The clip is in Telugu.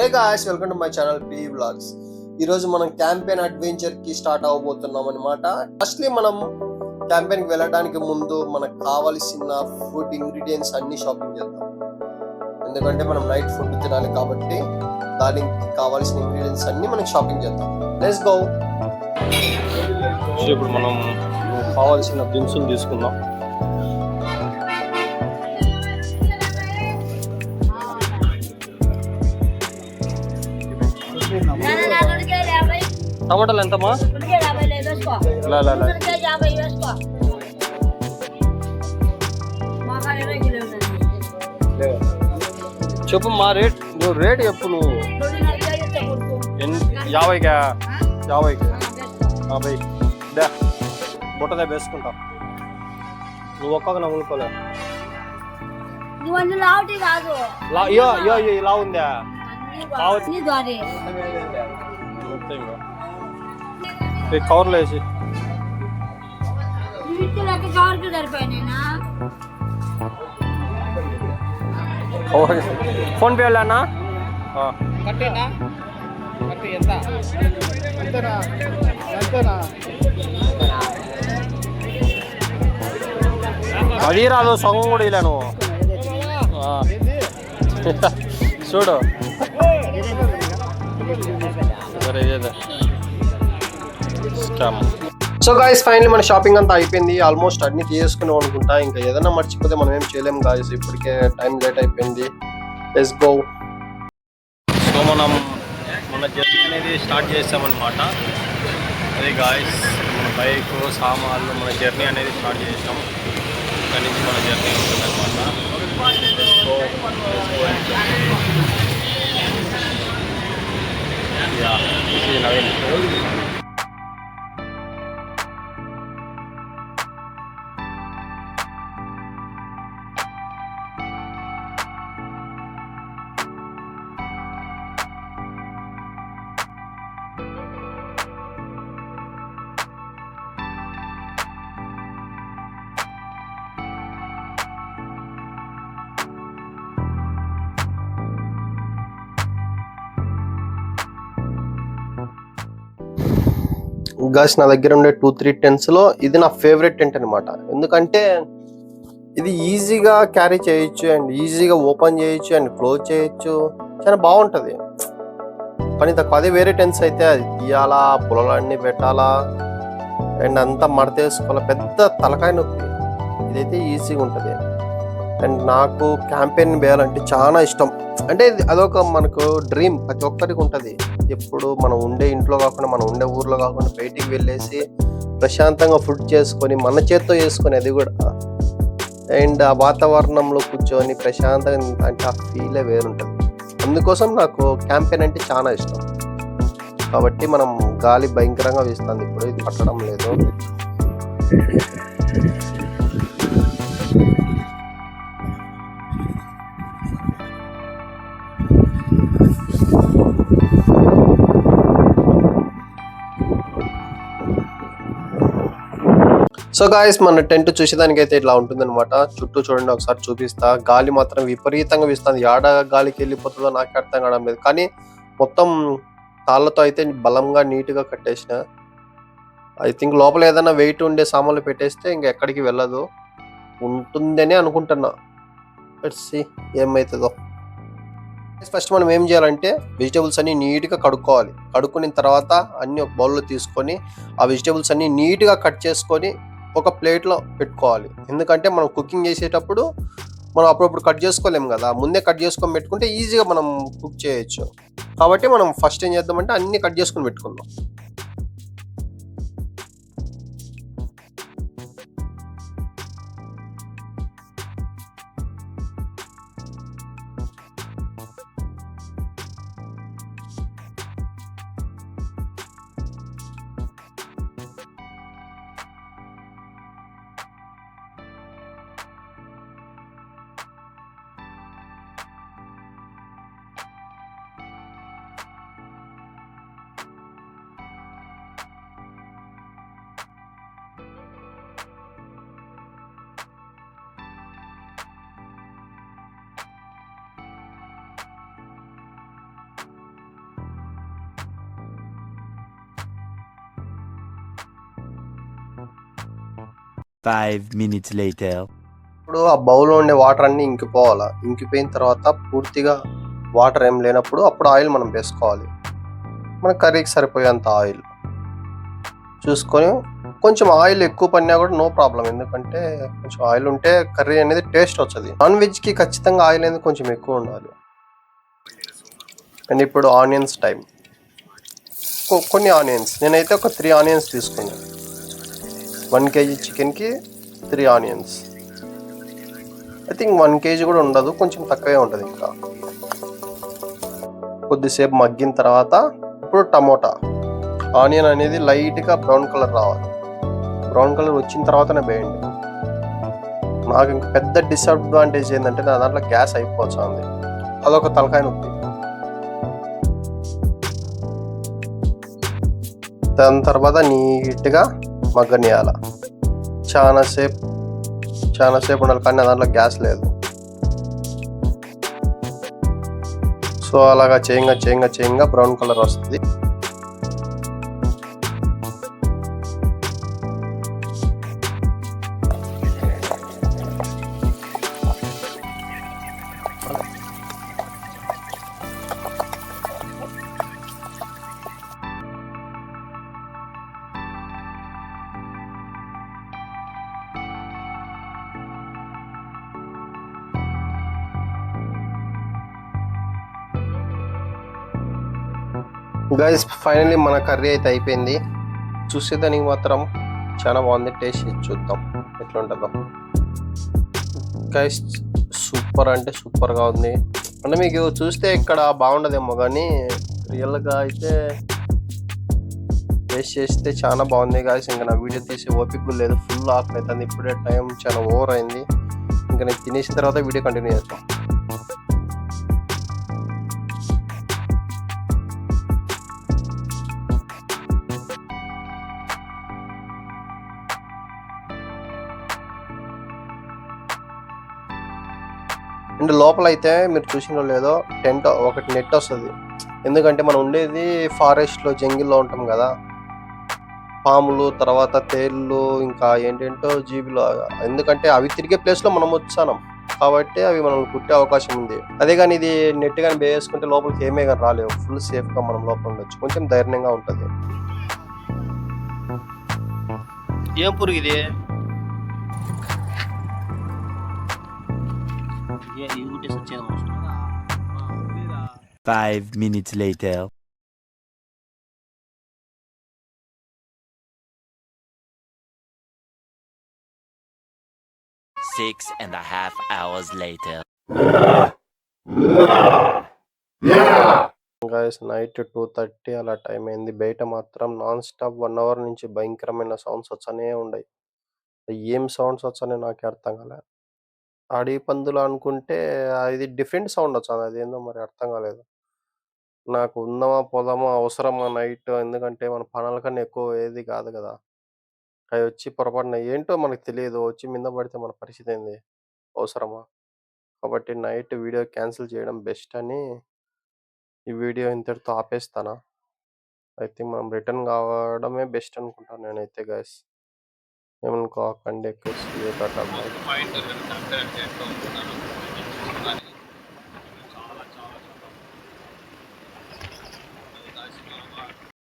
Hey guys, welcome to my channel P vlogs. ఈ రోజు మనం క్యాంపెయిన్ అడ్వెంచర్ కి స్టార్ట్ అవబోతున్నాం అనమాట. ఫస్ట్లీ మనం క్యాంపెయిన్ కి వెళ్ళడానికి ముందు మనకు కావాల్సిన ఫుడ్ ఇంగ్రీడియంట్స్ అన్ని షాపింగ్ చేద్దాం. ఎందుకంటే మనం నైట్ ఫుడ్ తినాలి కాబట్టి దానికి కావాల్సిన ఇంగ్రీడియంట్స్ అన్ని మనం షాపింగ్ చేద్దాం. Let's go. ఇప్పుడు మనం కావాల్సిన దినుసులు తీసుకుందాం. టమాటాలు ఎంతమ్మా? చెప్పు మా రేట్, నువ్వు రేట్ చెప్పు. నువ్వు 50కా? 50 దా బుట్టదా వేసుకుంటా. నువ్వు ఒక్కొక్క నమ్ముకోలే. ఇలా ఉందా? కవర్లో వేసి ఫోన్ పే వెళ్ళానా? అది రాదు, సగం కూడా ఇలా నువ్వు చూడు. సరే సో గాయస్, ఫైనలీ మన షాపింగ్ అంతా అయిపోయింది. ఆల్మోస్ట్ అన్ని తీసుకున్నాం అనుకుంటా. ఇంకా ఏదైనా మర్చిపోతే మనం ఏం చేయలేము గాయస్. ఇప్పటికే టైం లేట్ అయిపోయింది. Let's go. సో మనం మన జర్నీ అనేది స్టార్ట్ చేసామన్నమాట. అది గాయస్, మన బైక్ సామాన్లు మన జర్నీ అనేది స్టార్ట్ చేసాం. ఇక్కడి నుంచి మన జర్నీ ఉంటుందన్నమాట. Let's go. యా, ఇది నవీన్. గాస్, నా దగ్గర ఉండే 2-3 టెంట్స్లో ఇది నా ఫేవరెట్ టెంట్ అనమాట. ఎందుకంటే ఇది ఈజీగా క్యారీ చేయొచ్చు అండ్ ఈజీగా ఓపెన్ చేయొచ్చు అండ్ క్లోజ్ చేయొచ్చు. చాలా బాగుంటుంది, పని తక్కువ. అదే వేరే టెంట్స్ అయితే అది తీయాలా, పుల్లలన్నీ పెట్టాలా అండ్ అంతా మడతేసుకోవాలా, పెద్ద తలకాయ నొప్పి. ఇదైతే ఈజీగా ఉంటుంది. అండ్ నాకు క్యాంపెయిన్ వేయాలంటే చాలా ఇష్టం. అంటే అదొక మనకు డ్రీమ్, ప్రతి ఒక్కరికి ఉంటుంది. ఎప్పుడు మనం ఉండే ఇంట్లో కాకుండా, మనం ఉండే ఊర్లో కాకుండా బయటికి వెళ్ళేసి ప్రశాంతంగా ఫుడ్ చేసుకొని మన చేత్తో చేసుకొని, అది కూడా అండ్ ఆ వాతావరణంలో కూర్చొని ప్రశాంతంగా అంటే ఆ ఫీలే వేరుంటుంది. అందుకోసం నాకు క్యాంపెయిన్ అంటే చాలా ఇష్టం. కాబట్టి మనం గాలి భయంకరంగా వీస్తుంది. ఇప్పుడు ఇది పట్టడం లేదు. సో గాయస్, మన టెంట్ చూసేదానికి అయితే ఇట్లా ఉంటుంది అనమాట. చుట్టూ చూడండి, ఒకసారి చూపిస్తా. గాలి మాత్రం విపరీతంగా వీస్తుంది. ఆడ గాలికి వెళ్ళిపోతుందో నాకు అర్థం కావడం లేదు. కానీ మొత్తం తాళ్ళతో అయితే బలంగా నీట్గా కట్టేసిన. ఐ థింక్ లోపల ఏదైనా వెయిట్ ఉండే సామాన్లు పెట్టేస్తే ఇంకా ఎక్కడికి వెళ్ళదు, ఉంటుందని అనుకుంటున్నా. లెట్స్ సీ ఏమవుతుందో. ఫస్ట్ మనం ఏం చేయాలంటే వెజిటేబుల్స్ అన్ని నీట్గా కడుక్కోవాలి. కడుక్కున్న తర్వాత అన్ని ఒక బౌల్లో తీసుకొని ఆ వెజిటేబుల్స్ అన్ని నీట్గా కట్ చేసుకొని ఒక ప్లేట్లో పెట్టుకోవాలి. ఎందుకంటే మనం కుకింగ్ చేసేటప్పుడు మనం అప్పుడప్పుడు కట్ చేసుకోలేము కదా. ముందే కట్ చేసుకొని పెట్టుకుంటే ఈజీగా మనం కుక్ చేయొచ్చు. కాబట్టి మనం ఫస్ట్ ఏం చేద్దామంటే అన్ని కట్ చేసుకొని పెట్టుకుందాం. 5 minutes later. ఇప్పుడు ఆ బౌల్‌లో ఉండే వాటర్ అన్నీ ఇంకిపోవాల. ఇంకిపోయిన తర్వాత పూర్తిగా వాటర్ ఏం లేనప్పుడు అప్పుడు ఆయిల్ మనం వేసుకోవాలి. మన కర్రీకి సరిపోయేంత ఆయిల్ చూసుకొని కొంచెం ఆయిల్ ఎక్కువ పడినా కూడా నో ప్రాబ్లమ్. ఎందుకంటే కొంచెం ఆయిల్ ఉంటే కర్రీ అనేది టేస్ట్ వస్తది. నాన్ వెజ్‌కి ఖచ్చితంగా ఆయిల్ అనేది కొంచెం ఎక్కువ ఉండాలి. అండ్ ఇప్పుడు ఆనియన్స్ టైమ్. కొన్ని ఆనియన్స్ నేనైతే ఒక 3 ఆనియన్స్ తీసుకున్నాను. 1 కేజీ చికెన్‌కి 3 ఆనియన్స్. ఐ థింక్ 1 కేజీ కూడా ఉండదు. కొంచెం తక్కువే ఉంటది ఇంకా. కొద్దిసేపు మగ్గిన తర్వాత ఇప్పుడు టమోటా. ఆనియన్ అనేది లైట్‌గా బ్రౌన్ కలర్ రావాలి. బ్రౌన్ కలర్ వచ్చిన తర్వాతనే వేయండి. నాకు ఇంక పెద్ద డిసడ్వాంటేజ్ ఏందంటే నా దాంట్లో గ్యాస్ అయిపోతుంది. అదొక తలకాయ నొప్పి. దాని తర్వాత నీట్‌గా మగ్గనియాల. చానా సేపు ఉండాలి కానీ నా దాంట్లో గ్యాస్ లేదు. సో అలాగా చేయంగా బ్రౌన్ కలర్ వస్తది. గైస్ ఫైనల్లీ మన కర్రీ అయితే అయిపోయింది. చూసేదానికి మాత్రం చాలా బాగుంది. టేస్ట్ చేసి చూద్దాం ఎట్లుంటుందో. గైస్ సూపర్ అంటే సూపర్గా ఉంది. అంటే మీకు చూస్తే ఇక్కడ బాగుండదేమో కానీ రియల్గా అయితే టేస్ట్ చేస్తే చాలా బాగుంది గాయస్. ఇంకా నా వీడియో తీసి ఓపిక కూడా లేదు. ఫుల్ ఆఫ్ అవుతుంది. ఇప్పుడే టైం చాలా ఓవర్ అయింది. ఇంకా నేను తినేసిన తర్వాత వీడియో కంటిన్యూ చేస్తాం. అండ్ లోపల అయితే మీరు చూసినో లేదో టెంట్ ఒకటి నెట్ వస్తుంది. ఎందుకంటే మనం ఉండేది ఫారెస్ట్లో జంగిల్లో ఉంటాం కదా. పాములు తర్వాత తేళ్ళు ఇంకా ఏంటేంటో జీవులు. ఎందుకంటే అవి తిరిగే ప్లేస్లో మనం వచ్చాం కాబట్టి అవి మనల్ని కుట్టే అవకాశం ఉంది. అదే కానీ ఇది నెట్ కానీ వేసుకుంటే లోపలికి ఏమే కానీ రాలేవు. ఫుల్ సేఫ్గా మనం లోపల ఉండొచ్చు. కొంచెం ధైర్యంగా ఉంటుంది. ఏం పురుగు ఇది? 5 minutes later. Six and a half hours later. Guys night 2:30 అలా టైం అయింది. బయట మాత్రం నాన్ స్టాప్ 1 అవర్ నుంచి భయంకరమైన సౌండ్స్ వచ్చానే ఉన్నాయి. ఏం సౌండ్స్ వచ్చానో నాకే అర్థం కాలేదు. అడవి పందులు అనుకుంటే అది డిఫరెంట్ సౌండ్ వచ్చాది. అదేందో మరి అర్థం కాలేదు. నాకు ఉందామా పోదామా అవసరమా నైట్? ఎందుకంటే మన పనుల కన్నా ఎక్కువ ఏది కాదు కదా. అవి వచ్చి పొరపాటున ఏంటో మనకు తెలియదు. వచ్చి మీద పడితే మన పరిస్థితి ఏంది? అవసరమా? కాబట్టి నైట్ వీడియో క్యాన్సిల్ చేయడం బెస్ట్ అని ఈ వీడియో ఇంతటితో ఆపేస్తాను. ఐ థింక్ మనం రిటర్న్ కావడమే బెస్ట్ అనుకుంటాను నేనైతే గైస్. ఏమనుకోకండి ఎక్కువ. టాటా బాయ్.